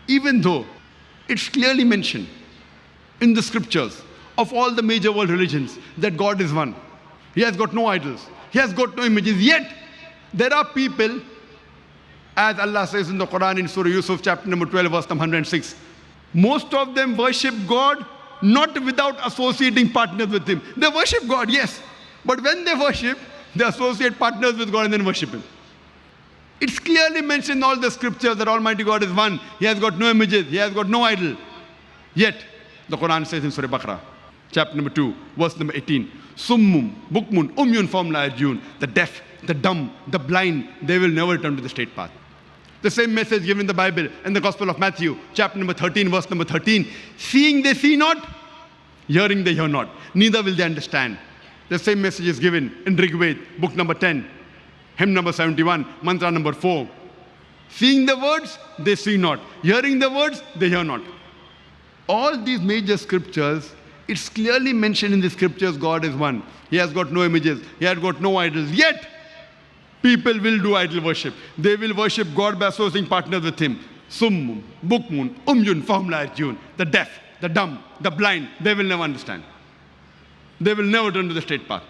Even though it's clearly mentioned in the scriptures of all the major world religions that God is one. He has got no idols. He has got no images. Yet, there are people, as Allah says in the Qur'an in Surah Yoosuf, chapter number 12, verse number 106, most of them worship God not without associating partners with Him. They worship God, yes. But when they worship, they associate partners with God and then worship Him. It's clearly mentioned in all the scriptures that Almighty God is one. He has got no images. He has got no idol. Yet, the Qur'an says in Surah Baqarah, chapter number 2, verse number 18, Summun, Bukmun, Umyun, Fahum, Yarji, the deaf, the dumb, the blind, they will never return to the straight path. The same message given in the Bible in the Gospel of Matthew, chapter number 13, verse number 13, seeing they see not, hearing they hear not, neither will they understand. The same message is given in Rigved, book number 10, hymn number 71, mantra number 4. Seeing the words, they see not. Hearing the words, they hear not. All these major scriptures, it's clearly mentioned in the scriptures God is one. He has got no images. He has got no idols. Yet, people will do idol worship. They will worship God by associating partners with Him. Summun, Bukmun, Umyun, Fahum, Yarji, the deaf, the dumb, the blind, they will never understand. They will never turn to the straight path.